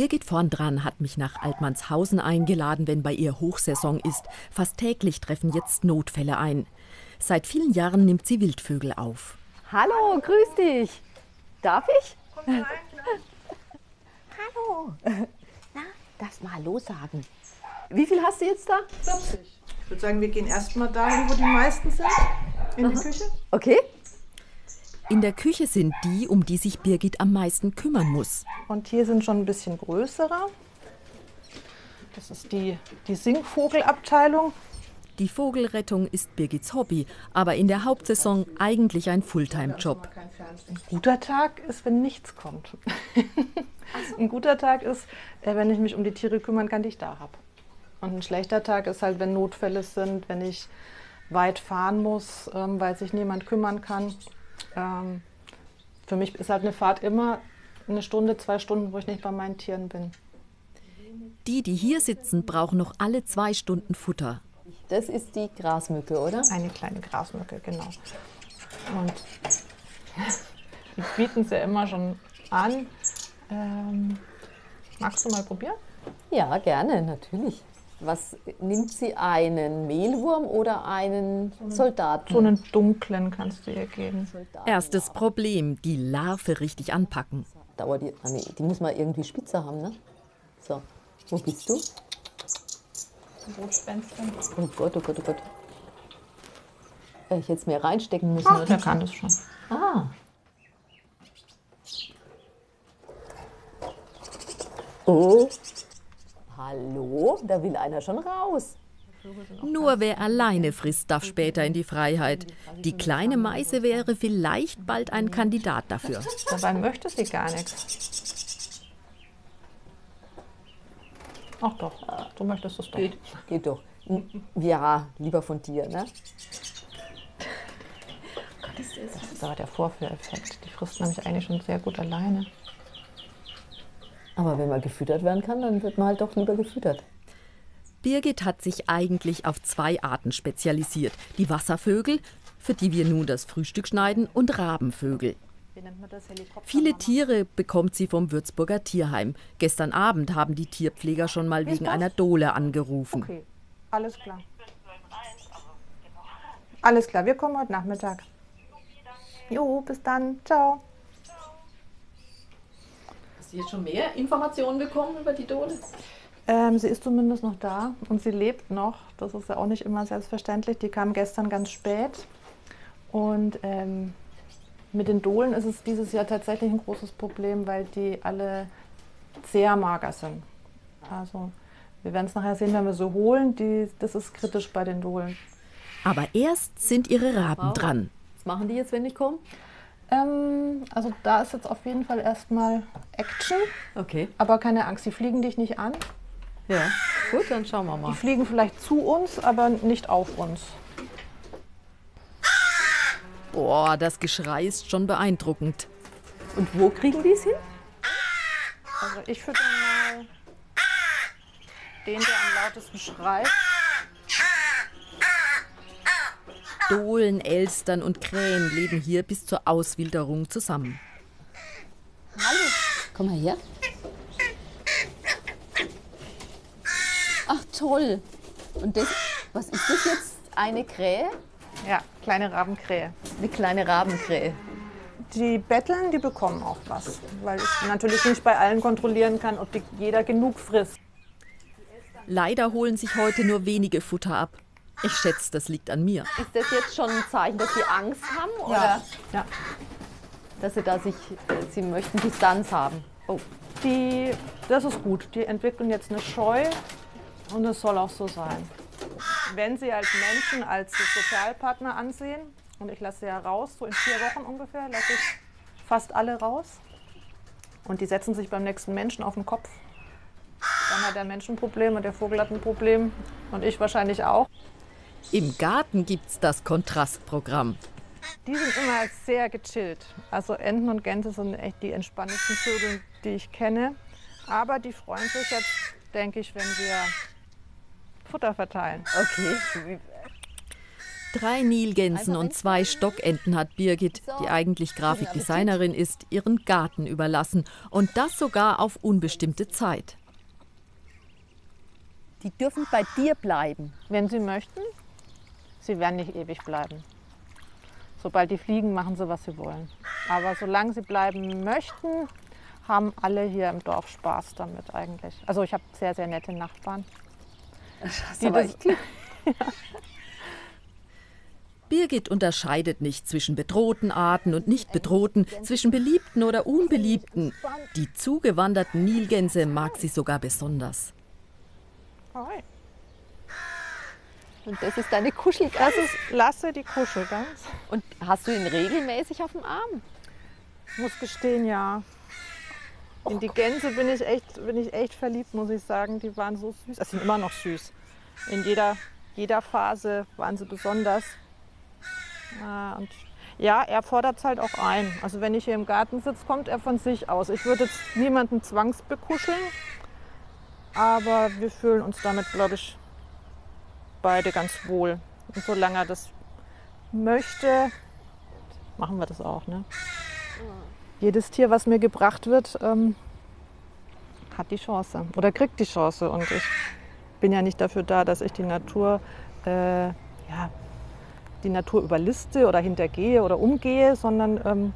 Birgit Vorndran hat mich nach Altmannshausen eingeladen, wenn bei ihr Hochsaison ist. Fast täglich treffen jetzt Notfälle ein. Seit vielen Jahren nimmt sie Wildvögel auf. Hallo, grüß dich. Darf ich? Komm rein, Hallo. Na, darfst mal Hallo sagen. Wie viel hast du jetzt da? 40. Ich würde sagen, wir gehen erstmal dahin, wo die meisten sind, in die Küche. Okay. In der Küche sind die, um die sich Birgit am meisten kümmern muss. Und hier sind schon ein bisschen größere. Das ist die Singvogelabteilung. Die Vogelrettung ist Birgits Hobby, aber in der Hauptsaison eigentlich ein Fulltime-Job. Ein guter Tag ist, wenn nichts kommt. Ein guter Tag ist, wenn ich mich um die Tiere kümmern kann, die ich da habe. Und ein schlechter Tag ist halt, wenn Notfälle sind, wenn ich weit fahren muss, weil sich niemand kümmern kann. Für mich ist halt eine Fahrt immer eine Stunde, 2 Stunden, wo ich nicht bei meinen Tieren bin. Die hier sitzen, brauchen noch alle 2 Stunden Futter. Das ist die Grasmücke, oder? Eine kleine Grasmücke, genau. Und die bieten es ja immer schon an. Magst du mal probieren? Ja, gerne, natürlich. Was nimmt sie, einen Mehlwurm oder einen Soldaten? So einen dunklen kannst du ihr geben. Erstes Problem, die Larve richtig anpacken. Dauert die, nee, die muss man irgendwie spitzer haben, ne? So, wo bist du? Rotspänstchen. Oh Gott, oh Gott, oh Gott. Ich hätte es mir reinstecken müssen. Ach, der kann das schon. Ah. Oh. Hallo, da will einer schon raus. Nur wer alleine frisst, darf später in die Freiheit. Die kleine Meise wäre vielleicht bald ein Kandidat dafür. Dabei möchte sie gar nichts. Ach doch, du möchtest es doch. Geht doch. Ja, lieber von dir, ne? Das ist aber der Vorführeffekt. Die frisst nämlich eigentlich schon sehr gut alleine. Aber wenn man gefüttert werden kann, dann wird man halt doch lieber gefüttert. Birgit hat sich eigentlich auf 2 Arten spezialisiert. Die Wasservögel, für die wir nun das Frühstück schneiden, und Rabenvögel. Wie nennt man das? Viele Tiere bekommt sie vom Würzburger Tierheim. Gestern Abend haben die Tierpfleger schon mal wegen einer Dole angerufen. Okay, alles klar. Alles klar, wir kommen heute Nachmittag. Jo, bis dann. Ciao. Hast du jetzt schon mehr Informationen bekommen über die Dole? Sie ist zumindest noch da und sie lebt noch. Das ist ja auch nicht immer selbstverständlich. Die kam gestern ganz spät. Und mit den Dohlen ist es dieses Jahr tatsächlich ein großes Problem, weil die alle sehr mager sind. Also wir werden es nachher sehen, wenn wir sie holen. Das ist kritisch bei den Dohlen. Aber erst sind ihre Raben dran. Was machen die jetzt, wenn ich komme? Also da ist jetzt auf jeden Fall erstmal Action. Okay. Aber keine Angst, die fliegen dich nicht an. Ja, gut, dann schauen wir Die mal. fliegen vielleicht zu uns, aber nicht auf uns. Boah, das Geschrei ist schon beeindruckend. Und wo kriegen die es hin? Also ich fütter mal den, der am lautesten schreit. Dohlen, Elstern und Krähen leben hier bis zur Auswilderung zusammen. Hallo. Komm mal her. Ach toll. Und das, was ist das jetzt? Eine Krähe? Ja, kleine Rabenkrähe. Eine kleine Rabenkrähe. Die betteln, die bekommen auch was. Weil ich natürlich nicht bei allen kontrollieren kann, ob jeder genug frisst. Leider holen sich heute nur wenige Futter ab. Ich schätze, das liegt an mir. Ist das jetzt schon ein Zeichen, dass sie Angst haben? Oder Ja. dass sie möchten Distanz haben? Oh. Das ist gut. Die entwickeln jetzt eine Scheu und es soll auch so sein. Wenn sie als Menschen, als Sozialpartner ansehen, und ich lasse sie ja raus, so in 4 Wochen ungefähr, lasse ich fast alle raus. Und die setzen sich beim nächsten Menschen auf den Kopf. Dann hat der Mensch ein Problem und der Vogel hat ein Problem und ich wahrscheinlich auch. Im Garten gibt's das Kontrastprogramm. Die sind immer sehr gechillt. Also Enten und Gänse sind echt die entspanntesten Vögel, die ich kenne. Aber die freuen sich jetzt, denke ich, wenn wir Futter verteilen. Okay. 3 Nilgänsen und 2 Stockenten hat Birgit, die eigentlich Grafikdesignerin ist, ihren Garten überlassen. Und das sogar auf unbestimmte Zeit. Die dürfen bei dir bleiben. Wenn sie möchten, sie werden nicht ewig bleiben. Sobald die fliegen, machen sie, was sie wollen. Aber solange sie bleiben möchten, haben alle hier im Dorf Spaß damit eigentlich. Also ich habe sehr, sehr nette Nachbarn. Birgit unterscheidet nicht zwischen bedrohten Arten und nicht bedrohten, zwischen beliebten oder unbeliebten. Die zugewanderten Nilgänse mag sie sogar besonders. Und das ist deine Kuschelgans? Das ist Lasse, die Kuschelgans. Und hast du ihn regelmäßig auf dem Arm? Ich muss gestehen, ja. In die Gänse bin ich echt verliebt, muss ich sagen. Die waren so süß. Also sind immer noch süß. In jeder Phase waren sie besonders. Und ja, er fordert es halt auch ein. Also wenn ich hier im Garten sitze, kommt er von sich aus. Ich würde jetzt niemanden zwangsbekuscheln, aber wir fühlen uns damit, glaube ich, beide ganz wohl. Und solange er das möchte, machen wir das auch. Ne? Jedes Tier, was mir gebracht wird, hat die Chance oder kriegt die Chance. Und ich bin ja nicht dafür da, dass ich die Natur überliste oder hintergehe oder umgehe, sondern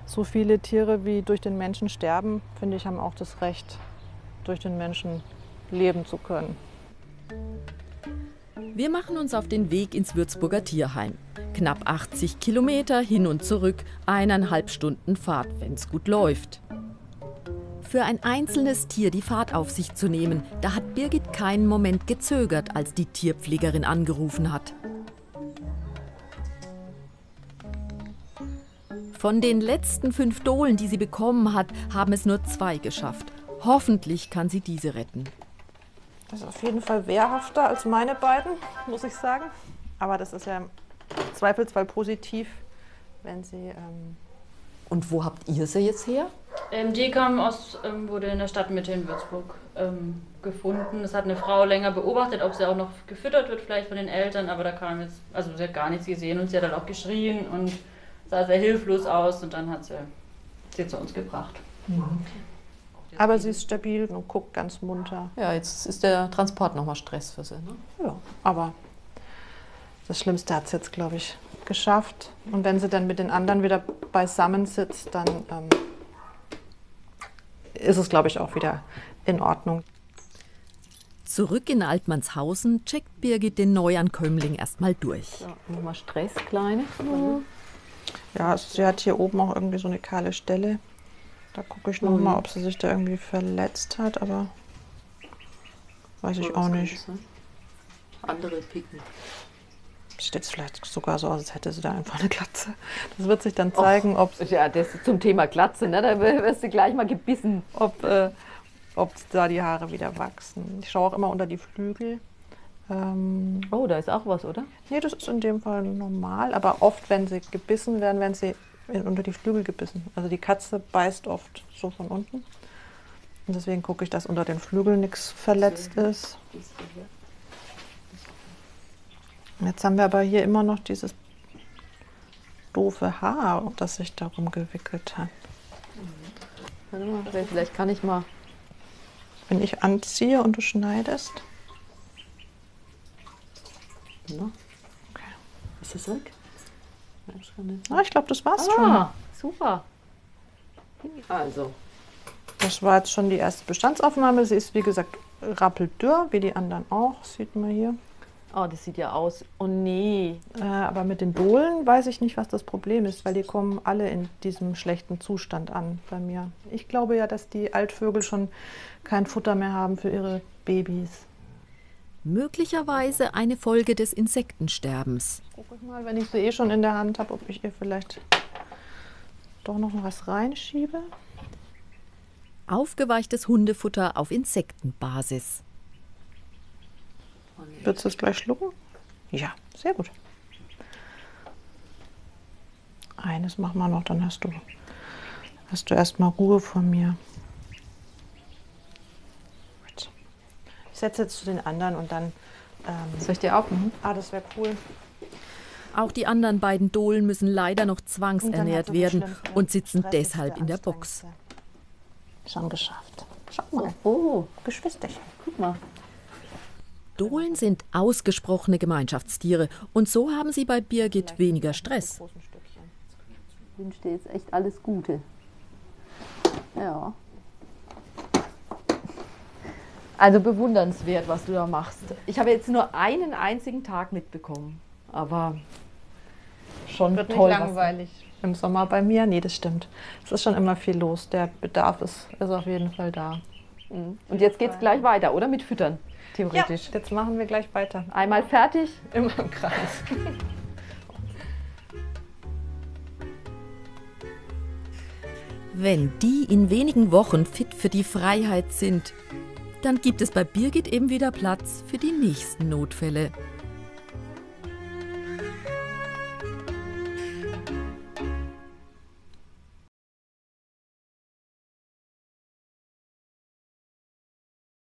so viele Tiere, wie durch den Menschen sterben, finde ich, haben auch das Recht, durch den Menschen leben zu können. Wir machen uns auf den Weg ins Würzburger Tierheim. Knapp 80 Kilometer hin und zurück, 1,5 Stunden Fahrt, wenn es gut läuft. Für ein einzelnes Tier die Fahrt auf sich zu nehmen, da hat Birgit keinen Moment gezögert, als die Tierpflegerin angerufen hat. Von den letzten 5 Dohlen, die sie bekommen hat, haben es nur 2 geschafft. Hoffentlich kann sie diese retten. Das ist auf jeden Fall wehrhafter als meine beiden, muss ich sagen. Aber das ist ja im Zweifelsfall positiv, wenn sie... Und wo habt ihr sie jetzt her? Die wurde in der Stadtmitte in Würzburg gefunden. Das hat eine Frau länger beobachtet, ob sie auch noch gefüttert wird, vielleicht von den Eltern. Aber da kam jetzt, also sie hat gar nichts gesehen und sie hat dann auch geschrien und sah sehr hilflos aus. Und dann hat sie zu uns gebracht. Mhm. Aber sie ist stabil und guckt ganz munter. Ja, jetzt ist der Transport nochmal Stress für sie. Ne? Ja, aber das Schlimmste hat sie jetzt, glaube ich, geschafft. Und wenn sie dann mit den anderen wieder beisammen sitzt, dann ist es, glaube ich, auch wieder in Ordnung. Zurück in Altmannshausen checkt Birgit den Neuankömmling erstmal durch. So, nochmal Stress, Kleine. Ja, sie hat hier oben auch irgendwie so eine kahle Stelle. Da gucke ich nochmal, ob sie sich da irgendwie verletzt hat, aber weiß ich auch nicht. Andere picken. Sieht jetzt vielleicht sogar so aus, als hätte sie da einfach eine Glatze. Das wird sich dann zeigen, ob... Ja, das ist zum Thema Glatze, ne? Da wirst du gleich mal gebissen. Ob da die Haare wieder wachsen. Ich schaue auch immer unter die Flügel. Oh, da ist auch was, oder? Nee, das ist in dem Fall normal. Aber oft, wenn sie gebissen werden sie unter die Flügel gebissen. Also die Katze beißt oft so von unten. Und deswegen gucke ich, dass unter den Flügeln nichts verletzt ist. Jetzt haben wir aber hier immer noch dieses doofe Haar, das sich darum gewickelt hat. Warte mal, vielleicht kann ich mal... Wenn ich anziehe und du schneidest. Na? Okay. Ist das weg? Ich glaube, das war's schon. Super. Also. Das war jetzt schon die erste Bestandsaufnahme. Sie ist, wie gesagt, rappeldürr, wie die anderen auch. Sieht man hier. Oh, das sieht ja aus. Oh nee. Aber mit den Dohlen weiß ich nicht, was das Problem ist, weil die kommen alle in diesem schlechten Zustand an bei mir. Ich glaube ja, dass die Altvögel schon kein Futter mehr haben für ihre Babys. Möglicherweise eine Folge des Insektensterbens. Guck ich mal, wenn ich sie eh schon in der Hand habe, ob ich ihr vielleicht doch noch was reinschiebe. Aufgeweichtes Hundefutter auf Insektenbasis. Würdest du es gleich schlucken? Ja, sehr gut. Eines machen wir noch, dann hast du erstmal Ruhe von mir. Ich setze jetzt zu den anderen und dann... Soll ich dir auch machen? Das wäre cool. Auch die anderen beiden Dohlen müssen leider noch zwangsernährt werden und sitzen deshalb in der Box. Schon geschafft. Schau mal. Oh, Geschwisterchen. guck mal. Dohlen sind ausgesprochene Gemeinschaftstiere und so haben sie bei Birgit weniger Stress. Ich wünsche dir jetzt echt alles Gute. Ja. Also bewundernswert, was du da machst. Ich habe jetzt nur einen einzigen Tag mitbekommen, aber schon Wird toll. nicht langweilig im Sommer bei mir? Nee, das stimmt. Es ist schon immer viel los. Der Bedarf ist auf jeden Fall da. Und jetzt geht's gleich weiter, oder? Mit Füttern, theoretisch. Ja, jetzt machen wir gleich weiter. Einmal fertig. Immer im Kreis. Wenn die in wenigen Wochen fit für die Freiheit sind, dann gibt es bei Birgit eben wieder Platz für die nächsten Notfälle.